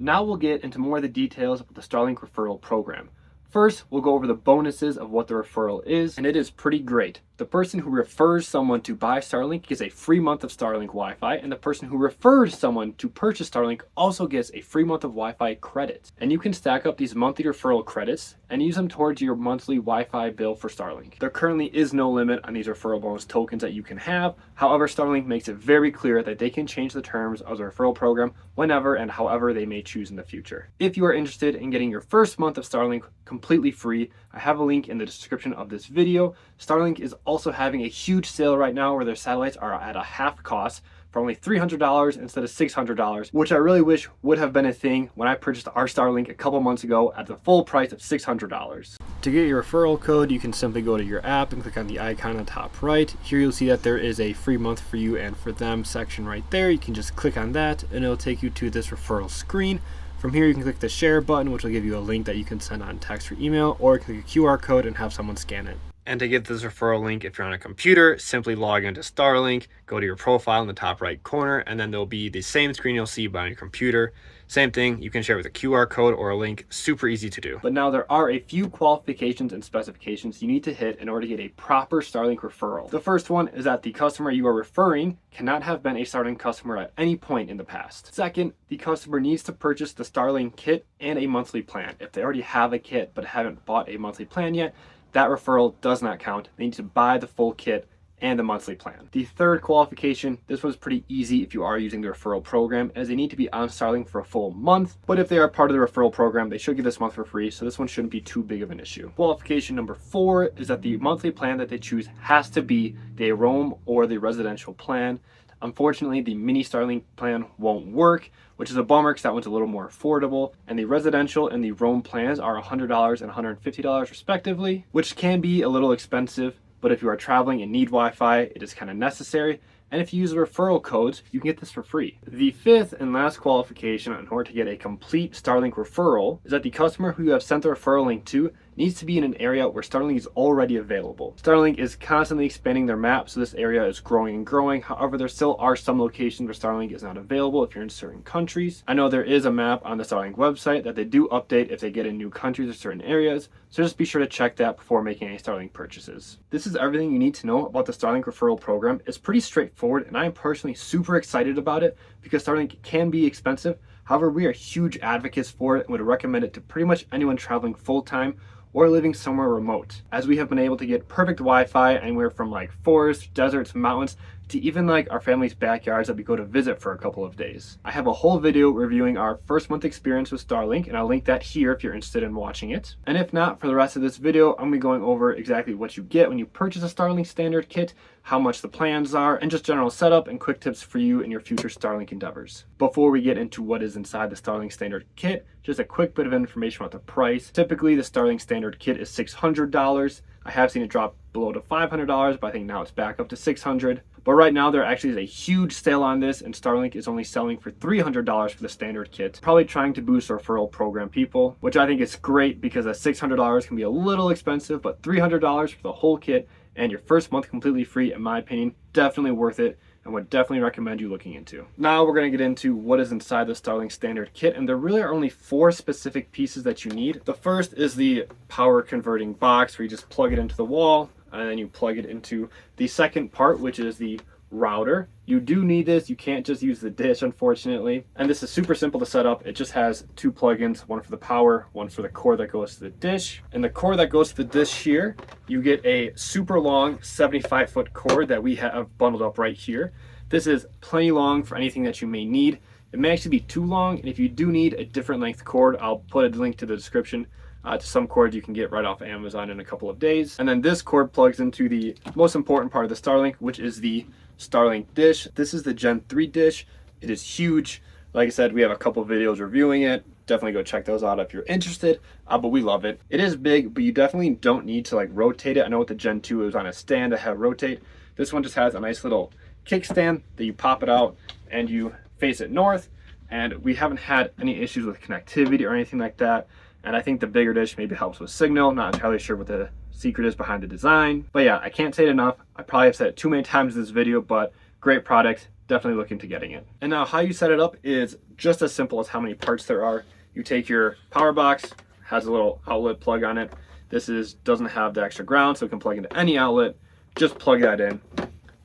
Now we'll get into more of the details of the Starlink Referral Program. First, we'll go over the bonuses of what the referral is, and it is pretty great. The person who refers someone to buy Starlink gets a free month of Starlink Wi-Fi, and the person who refers someone to purchase Starlink also gets a free month of Wi-Fi credits. And you can stack up these monthly referral credits and use them towards your monthly Wi-Fi bill for Starlink. There currently is no limit on these referral bonus tokens that you can have. However, Starlink makes it very clear that they can change the terms of the referral program whenever and however they may choose in the future. If you are interested in getting your first month of Starlink completely free, I have a link in the description of this video. Starlink is also having a huge sale right now where their satellites are at a half cost for only $300 instead of $600, which I really wish would have been a thing when I purchased our Starlink a couple months ago at the full price of $600. To get your referral code, you can simply go to your app and click on the icon on the top right. Here you'll see that there is a free month for you and for them section right there. You can just click on that and it'll take you to this referral screen. From here, you can click the share button, which will give you a link that you can send on text or email, or click a QR code and have someone scan it. And to get this referral link, if you're on a computer, simply log into Starlink, go to your profile in the top right corner, and then there'll be the same screen you'll see on your computer. Same thing, you can share with a QR code or a link, super easy to do. But now there are a few qualifications and specifications you need to hit in order to get a proper Starlink referral. The first one is that the customer you are referring cannot have been a Starlink customer at any point in the past. Second, the customer needs to purchase the Starlink kit and a monthly plan. If they already have a kit but haven't bought a monthly plan yet, that referral does not count. They need to buy the full kit and the monthly plan. The third qualification, this one's pretty easy if you are using the referral program, as they need to be on Starlink for a full month. But if they are part of the referral program, they should get this month for free, so this one shouldn't be too big of an issue. Qualification number 4 is that the monthly plan that they choose has to be the roam or the residential plan. Unfortunately, the mini Starlink plan won't work, which is a bummer because that one's a little more affordable. And the residential and the roam plans are $100 and $150 respectively, which can be a little expensive, but if you are traveling and need Wi-Fi, it is kind of necessary. And if you use the referral codes, you can get this for free. The fifth and last qualification in order to get a complete Starlink referral is that the customer who you have sent the referral link to needs to be in an area where Starlink is already available. Starlink is constantly expanding their map, so this area is growing and growing. However, there still are some locations where Starlink is not available if you're in certain countries. I know there is a map on the Starlink website that they do update if they get in new countries or certain areas, so just be sure to check that before making any Starlink purchases. This is everything you need to know about the Starlink referral program. It's pretty straightforward, and I am personally super excited about it because Starlink can be expensive. However, we are huge advocates for it and would recommend it to pretty much anyone traveling full-time or living somewhere remote, as we have been able to get perfect Wi-Fi anywhere from like forests, deserts, mountains, to even like our family's backyards that we go to visit for a couple of days. I have a whole video reviewing our first month experience with Starlink, and I'll link that here if you're interested in watching it. And if not, for the rest of this video, I'm gonna be going over exactly what you get when you purchase a Starlink Standard Kit, how much the plans are, and just general setup and quick tips for you in your future Starlink endeavors. Before we get into what is inside the Starlink Standard Kit, just a quick bit of information about the price. Typically, the Starlink Standard Kit is $600. I have seen it drop below to $500, but I think now it's back up to $600. But right now there actually is a huge sale on this, and Starlink is only selling for $300 for the Standard Kit. Probably trying to boost our referral program people, which I think is great because that $600 can be a little expensive, but $300 for the whole kit and your first month completely free, in my opinion, definitely worth it, and would definitely recommend you looking into. Now we're going to get into what is inside the Starlink Standard Kit, and there really are only 4 specific pieces that you need. The first is the power converting box, where you just plug it into the wall and then you plug it into the second part, which is the router. You do need this, you can't just use the dish, unfortunately. And this is super simple to set up. It just has 2 plugins, one for the power, one for the cord that goes to the dish. And the cord that goes to the dish here, you get a super long 75-foot cord that we have bundled up right here. This is plenty long for anything that you may need. It may actually be too long, and if you do need a different length cord, I'll put a link to the description to some cords you can get right off Amazon in a couple of days. And then this cord plugs into the most important part of the Starlink, which is the Starlink dish. This is the Gen 3 dish. It is huge. Like I said, we have a couple videos reviewing it. Definitely go check those out if you're interested, but we love it. It is big, but you definitely don't need to like rotate it. I know with the Gen 2 it was on a stand that had rotate. This one just has a nice little kickstand that you pop it out and you face it north, and we haven't had any issues with connectivity or anything like that. And I think the bigger dish maybe helps with signal. Not entirely sure what the secret is behind the design, but yeah, I can't say it enough. I probably have said it too many times in this video, but great product, definitely look into getting it. And now how you set it up is just as simple as how many parts there are. You take your power box, has a little outlet plug on it. Doesn't have the extra ground, so it can plug into any outlet. Just plug that in,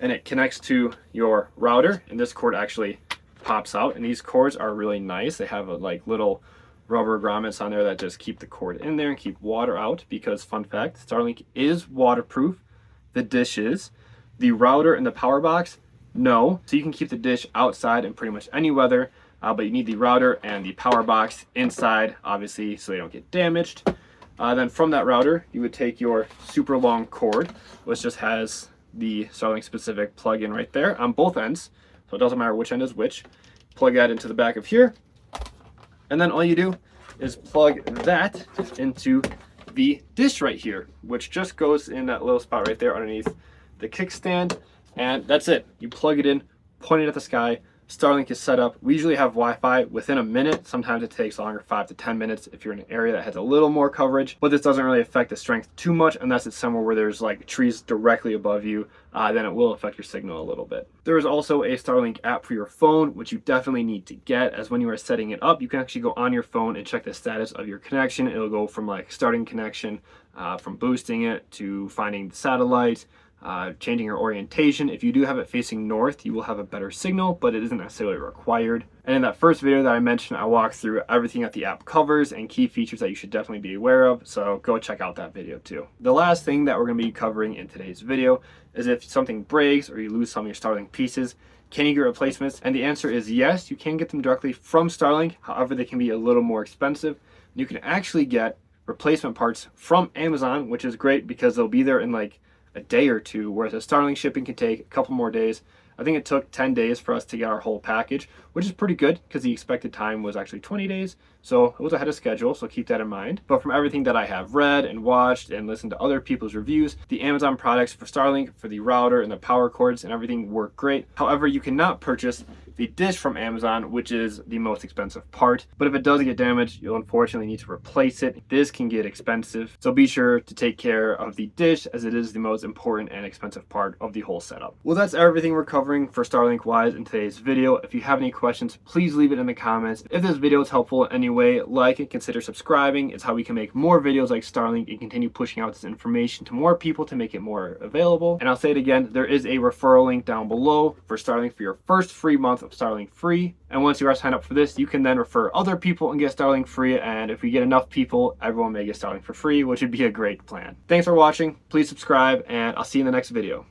and it connects to your router, and this cord actually pops out. And these cords are really nice. They have like little rubber grommets on there that just keep the cord in there and keep water out, because fun fact, Starlink is waterproof. The dish is. The router and the power box, no. So you can keep the dish outside in pretty much any weather, but you need the router and the power box inside, obviously, so they don't get damaged. Then from that router, you would take your super long cord, which just has the Starlink specific plug-in right there on both ends. So it doesn't matter which end is which. Plug that into the back of here. And then all you do is plug that into the dish right here, which just goes in that little spot right there underneath the kickstand. And that's it. You plug it in, point it at the sky. Starlink is set up. We usually have Wi-Fi within a minute. Sometimes it takes longer, 5 to 10 minutes if you're in an area that has a little more coverage, but this doesn't really affect the strength too much unless it's somewhere where there's like trees directly above you. Then it will affect your signal a little bit. There is also a Starlink app for your phone, which you definitely need to get, as when you are setting it up, you can actually go on your phone and check the status of your connection. It'll go from like starting connection, from boosting it to finding the satellite, changing your orientation. If you do have it facing north, you will have a better signal, but it isn't necessarily required. And in that first video that I mentioned, I walked through everything that the app covers and key features that you should definitely be aware of, so go check out that video too. The last thing that we're going to be covering in today's video is if something breaks or you lose some of your Starlink pieces, can you get replacements? And the answer is yes, you can get them directly from Starlink. However, they can be a little more expensive. You can actually get replacement parts from Amazon, which is great because they'll be there in like a day or two, whereas a Starlink shipping can take a couple more days. I think it took 10 days for us to get our whole package, which is pretty good because the expected time was actually 20 days. So it was ahead of schedule, so keep that in mind. But from everything that I have read and watched and listened to other people's reviews, the Amazon products for Starlink, for the router and the power cords and everything work great. However, you cannot purchase the dish from Amazon, which is the most expensive part. But if it does get damaged, you'll unfortunately need to replace it. This can get expensive, so be sure to take care of the dish, as it is the most important and expensive part of the whole setup. Well, that's everything we're covering for Starlink wise in today's video. If you have any questions, please leave it in the comments. If this video is helpful in any way, like and consider subscribing. It's how we can make more videos like Starlink and continue pushing out this information to more people to make it more available. And I'll say it again, there is a referral link down below for Starlink for your first free month of Starlink free. And once you are signed up for this, you can then refer other people and get Starlink free. And if we get enough people, everyone may get Starlink for free, which would be a great plan. Thanks for watching. Please subscribe, and I'll see you in the next video.